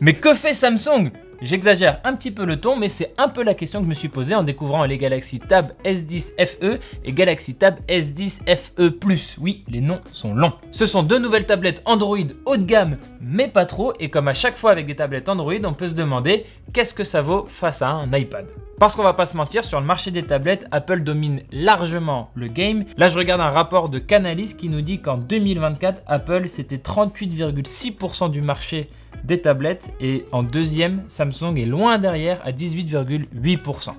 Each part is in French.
Mais que fait Samsung? J'exagère un petit peu le ton, mais c'est un peu la question que je me suis posée en découvrant les Galaxy Tab S10 FE et Galaxy Tab S10 FE+. Oui, les noms sont longs. Ce sont deux nouvelles tablettes Android haut de gamme, mais pas trop, et comme à chaque fois avec des tablettes Android, on peut se demander qu'est-ce que ça vaut face à un iPad. Parce qu'on va pas se mentir, sur le marché des tablettes, Apple domine largement le game. Là, je regarde un rapport de Canalys qui nous dit qu'en 2024, Apple, c'était 38,6% du marché des tablettes et en deuxième, Samsung est loin derrière à 18,8%.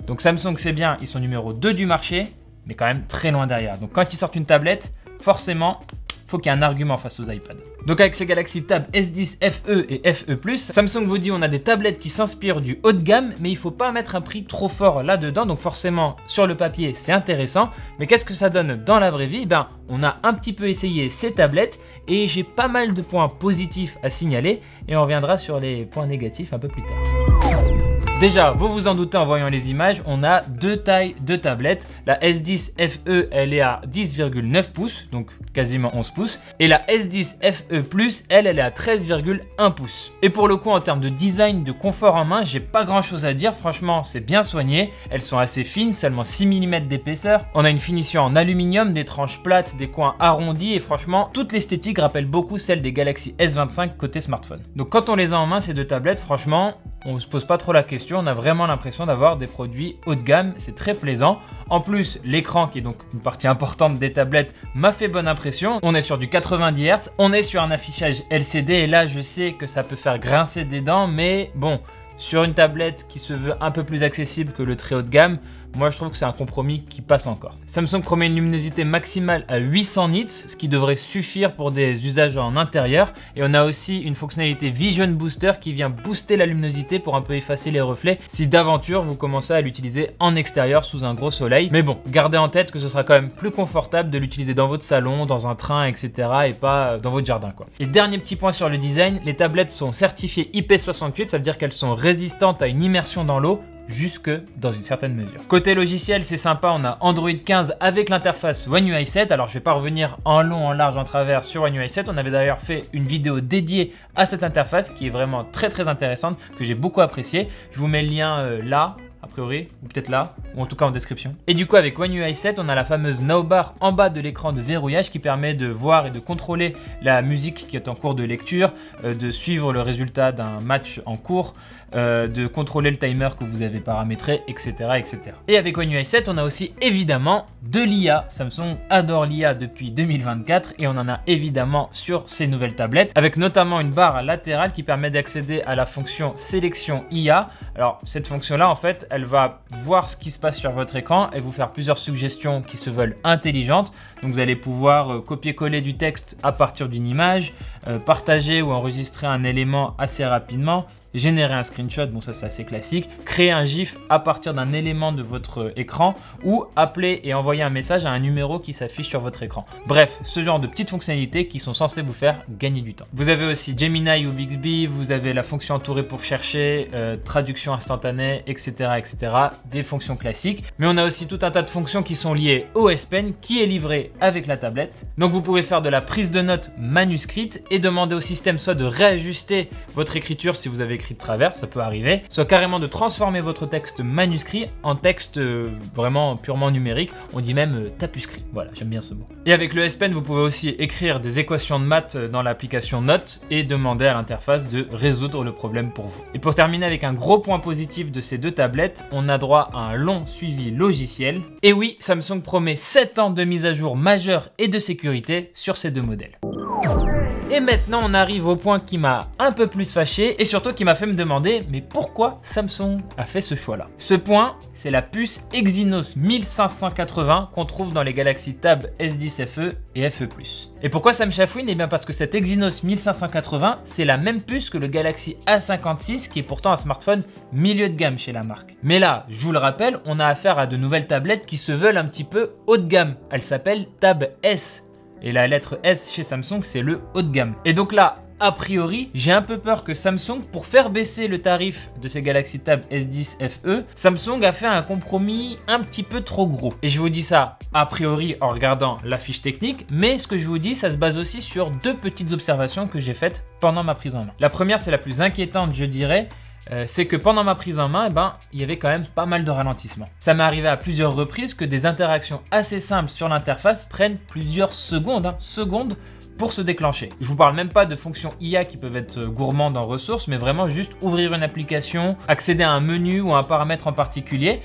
Donc Samsung, c'est bien, ils sont numéro 2 du marché, mais quand même très loin derrière. Donc quand ils sortent une tablette, forcément, faut qu'il y ait un argument face aux iPads. Donc avec ces Galaxy Tab S10 FE et FE+, Samsung vous dit on a des tablettes qui s'inspirent du haut de gamme, mais il faut pas mettre un prix trop fort là-dedans. Donc forcément, sur le papier, c'est intéressant. Mais qu'est-ce que ça donne dans la vraie vie? Ben, on a un petit peu essayé ces tablettes et j'ai pas mal de points positifs à signaler et on reviendra sur les points négatifs un peu plus tard. Déjà, vous vous en doutez en voyant les images, on a deux tailles de tablettes. La S10 FE, elle est à 10,9 pouces, donc quasiment 11 pouces. Et la S10 FE+, elle est à 13,1 pouces. Et pour le coup, en termes de design, de confort en main, j'ai pas grand chose à dire. Franchement, c'est bien soigné. Elles sont assez fines, seulement 6 mm d'épaisseur. On a une finition en aluminium, des tranches plates, des coins arrondis. Et franchement, toute l'esthétique rappelle beaucoup celle des Galaxy S25 côté smartphone. Donc quand on les a en main, ces deux tablettes, franchement, on se pose pas trop la question. On a vraiment l'impression d'avoir des produits haut de gamme, c'est très plaisant. En plus, l'écran, qui est donc une partie importante des tablettes, m'a fait bonne impression. On est sur du 90 Hz, on est sur un affichage LCD et là, je sais que ça peut faire grincer des dents, mais bon, sur une tablette qui se veut un peu plus accessible que le très haut de gamme, moi je trouve que c'est un compromis qui passe encore. Samsung promet une luminosité maximale à 800 nits, ce qui devrait suffire pour des usages en intérieur. Et on a aussi une fonctionnalité Vision Booster qui vient booster la luminosité pour un peu effacer les reflets si d'aventure vous commencez à l'utiliser en extérieur sous un gros soleil. Mais bon, gardez en tête que ce sera quand même plus confortable de l'utiliser dans votre salon, dans un train, etc. et pas dans votre jardin, quoi. Et dernier petit point sur le design, les tablettes sont certifiées IP68, ça veut dire qu'elles sont résistantes à une immersion dans l'eau, jusque dans une certaine mesure. Côté logiciel, c'est sympa, on a Android 15 avec l'interface One UI 7. Alors je vais pas revenir en long, en large, en travers sur One UI 7. On avait d'ailleurs fait une vidéo dédiée à cette interface qui est vraiment très intéressante, que j'ai beaucoup appréciée. Je vous mets le lien là, a priori, ou peut-être là, ou en tout cas en description. Et du coup, avec One UI 7, on a la fameuse Nowbar en bas de l'écran de verrouillage qui permet de voir et de contrôler la musique qui est en cours de lecture, de suivre le résultat d'un match en cours, de contrôler le timer que vous avez paramétré, etc. etc. Et avec One UI 7, on a aussi évidemment de l'IA. Samsung adore l'IA depuis 2024 et on en a évidemment sur ces nouvelles tablettes, avec notamment une barre latérale qui permet d'accéder à la fonction sélection IA. Alors cette fonction-là, en fait, elle va voir ce qui se passe sur votre écran et vous faire plusieurs suggestions qui se veulent intelligentes. Donc vous allez pouvoir copier-coller du texte à partir d'une image, partager ou enregistrer un élément assez rapidement, générer un screenshot, bon ça c'est assez classique, créer un GIF à partir d'un élément de votre écran ou appeler et envoyer un message à un numéro qui s'affiche sur votre écran. Bref, ce genre de petites fonctionnalités qui sont censées vous faire gagner du temps. Vous avez aussi Gemini ou Bixby, vous avez la fonction entourée pour chercher, traduction instantanée, etc., etc. Des fonctions classiques. Mais on a aussi tout un tas de fonctions qui sont liées au S Pen qui est livré avec la tablette. Donc vous pouvez faire de la prise de notes manuscrite et demander au système soit de réajuster votre écriture si vous avez écrit de travers, ça peut arriver, soit carrément de transformer votre texte manuscrit en texte vraiment purement numérique, on dit même tapuscrit, voilà, j'aime bien ce mot. Et avec le S Pen, vous pouvez aussi écrire des équations de maths dans l'application Notes et demander à l'interface de résoudre le problème pour vous. Et pour terminer avec un gros point positif de ces deux tablettes, on a droit à un long suivi logiciel. Et oui, Samsung promet 7 ans de mise à jour majeure et de sécurité sur ces deux modèles. Et maintenant, on arrive au point qui m'a un peu plus fâché et surtout qui m'a fait me demander mais pourquoi Samsung a fait ce choix-là. Ce point, c'est la puce Exynos 1580 qu'on trouve dans les Galaxy Tab S10 FE et FE+. Et pourquoi ça me chafouine? Eh bien parce que cette Exynos 1580, c'est la même puce que le Galaxy A56 qui est pourtant un smartphone milieu de gamme chez la marque. Mais là, je vous le rappelle, on a affaire à de nouvelles tablettes qui se veulent un petit peu haut de gamme. Elles s'appellent Tab S. Et la lettre S chez Samsung, c'est le haut de gamme. Et donc là, a priori, j'ai un peu peur que Samsung, pour faire baisser le tarif de ces Galaxy Tab S10 FE, Samsung a fait un compromis un petit peu trop gros. Et je vous dis ça a priori en regardant la fiche technique, mais ce que je vous dis, ça se base aussi sur deux petites observations que j'ai faites pendant ma prise en main. La première, c'est la plus inquiétante, je dirais. C'est que pendant ma prise en main, il y avait quand même pas mal de ralentissements. Ça m'est arrivé à plusieurs reprises que des interactions assez simples sur l'interface prennent plusieurs secondes, pour se déclencher. Je vous parle même pas de fonctions IA qui peuvent être gourmandes en ressources, mais vraiment juste ouvrir une application, accéder à un menu ou à un paramètre en particulier,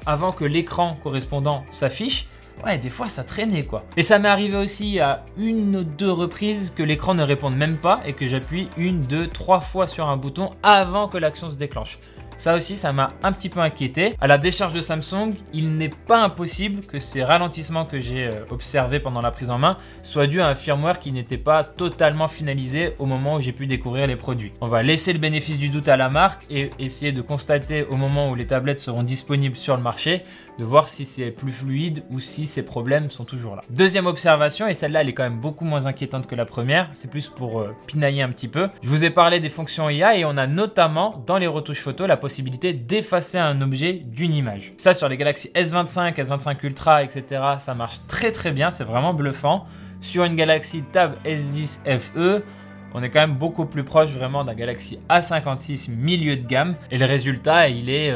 avant que l'écran correspondant s'affiche, ouais, des fois ça traînait quoi. Et ça m'est arrivé aussi à une ou deux reprises que l'écran ne réponde même pas et que j'appuie 1, 2, 3 fois sur un bouton avant que l'action se déclenche. Ça aussi, ça m'a un petit peu inquiété. À la décharge de Samsung, il n'est pas impossible que ces ralentissements que j'ai observés pendant la prise en main soient dus à un firmware qui n'était pas totalement finalisé au moment où j'ai pu découvrir les produits. On va laisser le bénéfice du doute à la marque et essayer de constater au moment où les tablettes seront disponibles sur le marché, de voir si c'est plus fluide ou si ces problèmes sont toujours là. Deuxième observation, et celle-là elle est quand même beaucoup moins inquiétante que la première, c'est plus pour pinailler un petit peu. Je vous ai parlé des fonctions IA et on a notamment dans les retouches photo la possibilité d'effacer un objet d'une image. Ça sur les Galaxy S25, S25 Ultra, etc. ça marche très bien, c'est vraiment bluffant. Sur une Galaxy Tab S10 FE, on est quand même beaucoup plus proche vraiment d'un Galaxy A56 milieu de gamme et le résultat il est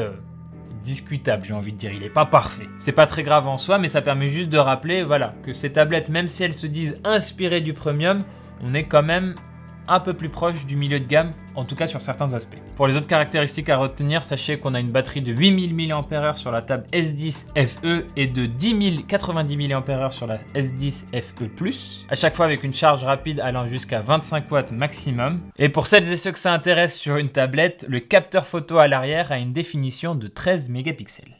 discutable, j'ai envie de dire, il n'est pas parfait. C'est pas très grave en soi, mais ça permet juste de rappeler que ces tablettes, même si elles se disent inspirées du premium, on est quand même un peu plus proche du milieu de gamme, en tout cas sur certains aspects. Pour les autres caractéristiques à retenir, sachez qu'on a une batterie de 8000 mAh sur la Tab S10 FE et de 90 mAh sur la S10 FE+, à chaque fois avec une charge rapide allant jusqu'à 25 watts maximum. Et pour celles et ceux que ça intéresse sur une tablette, le capteur photo à l'arrière a une définition de 13 mégapixels.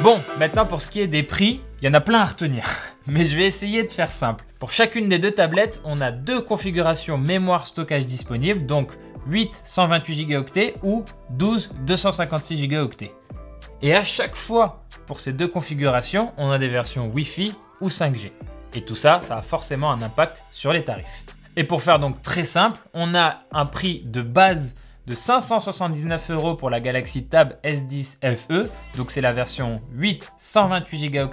Bon, maintenant pour ce qui est des prix, il y en a plein à retenir, mais je vais essayer de faire simple. Pour chacune des deux tablettes, on a deux configurations mémoire stockage disponibles, donc 8 128 Go ou 12 256 Go. Et à chaque fois, pour ces deux configurations, on a des versions Wi-Fi ou 5G. Et tout ça, ça a forcément un impact sur les tarifs. Et pour faire donc très simple, on a un prix de base de 579 € pour la Galaxy Tab S10 FE, donc c'est la version 8 128 Go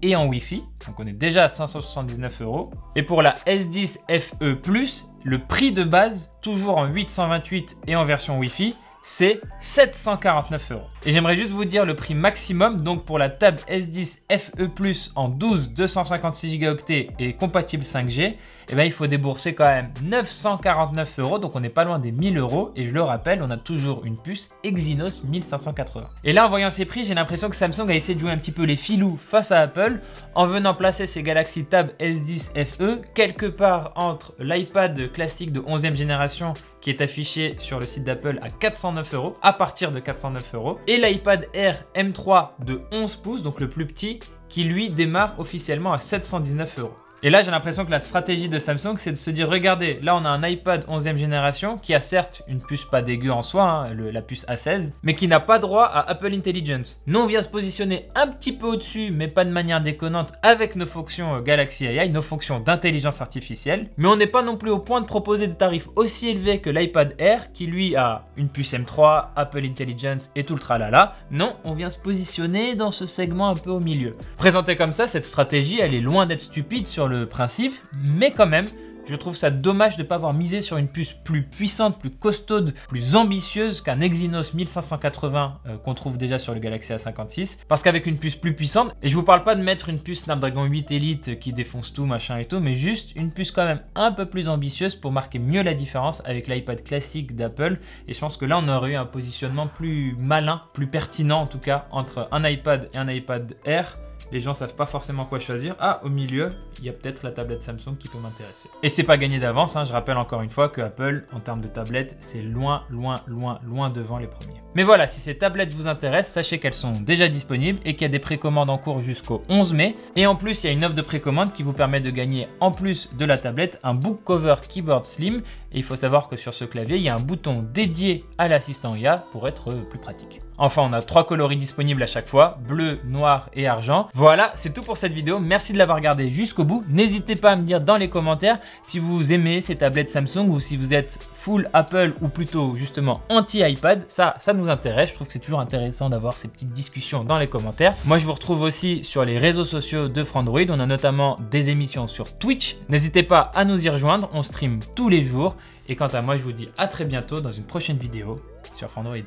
et en Wi-Fi, donc on est déjà à 579 €. Et pour la S10 FE+, le prix de base, toujours en 8 128 et en version Wi-Fi, c'est 749 €. Et j'aimerais juste vous dire le prix maximum, donc pour la Tab S10 FE+ en 12 256 Go et compatible 5G, il faut débourser quand même 949 €, donc on n'est pas loin des 1000 €. Et je le rappelle, on a toujours une puce Exynos 1580. Et là, en voyant ces prix, j'ai l'impression que Samsung a essayé de jouer un petit peu les filous face à Apple en venant placer ses Galaxy Tab S10 FE quelque part entre l'iPad classique de 11e génération qui est affiché sur le site d'Apple à 409 €, à partir de 409 €, et l'iPad Air M3 de 11 pouces, donc le plus petit, qui lui démarre officiellement à 719 €. Et là, j'ai l'impression que la stratégie de Samsung, c'est de se dire, regardez, là, on a un iPad 11e génération qui a certes une puce pas dégueu en soi, la puce A16, mais qui n'a pas droit à Apple Intelligence. Nous, on vient se positionner un petit peu au-dessus, mais pas de manière déconnante, avec nos fonctions Galaxy AI, nos fonctions d'intelligence artificielle. Mais on n'est pas non plus au point de proposer des tarifs aussi élevés que l'iPad Air, qui lui a une puce M3, Apple Intelligence et tout le tralala. Non, on vient se positionner dans ce segment un peu au milieu. Présenté comme ça, cette stratégie, elle est loin d'être stupide sur le principe, mais quand même, je trouve ça dommage de ne pas avoir misé sur une puce plus puissante, plus costaude, plus ambitieuse qu'un Exynos 1580 qu'on trouve déjà sur le Galaxy A56. Parce qu'avec une puce plus puissante, et je vous parle pas de mettre une puce Snapdragon 8 Elite qui défonce tout, machin et tout, mais juste une puce quand même un peu plus ambitieuse pour marquer mieux la différence avec l'iPad classique d'Apple. Et je pense que là, on aurait eu un positionnement plus malin, plus pertinent en tout cas, entre un iPad et un iPad Air. Les gens savent pas forcément quoi choisir. Ah, au milieu, il y a peut-être la tablette Samsung qui peut m'intéresser. Et c'est pas gagné d'avance, je rappelle encore une fois que Apple, en termes de tablettes, c'est loin devant les premiers. Mais voilà, si ces tablettes vous intéressent, sachez qu'elles sont déjà disponibles et qu'il y a des précommandes en cours jusqu'au 11 mai. Et en plus, il y a une offre de précommande qui vous permet de gagner, en plus de la tablette, un book cover keyboard slim Et il faut savoir que sur ce clavier, il y a un bouton dédié à l'assistant IA pour être plus pratique. Enfin, on a 3 coloris disponibles à chaque fois, bleu, noir et argent. Voilà, c'est tout pour cette vidéo. Merci de l'avoir regardé jusqu'au bout. N'hésitez pas à me dire dans les commentaires si vous aimez ces tablettes Samsung ou si vous êtes full Apple ou plutôt justement anti-iPad. Ça nous intéresse. Je trouve que c'est toujours intéressant d'avoir ces petites discussions dans les commentaires. Moi, je vous retrouve aussi sur les réseaux sociaux de Frandroid. On a notamment des émissions sur Twitch. N'hésitez pas à nous y rejoindre. On stream tous les jours. Et quant à moi, je vous dis à très bientôt dans une prochaine vidéo sur Frandroid.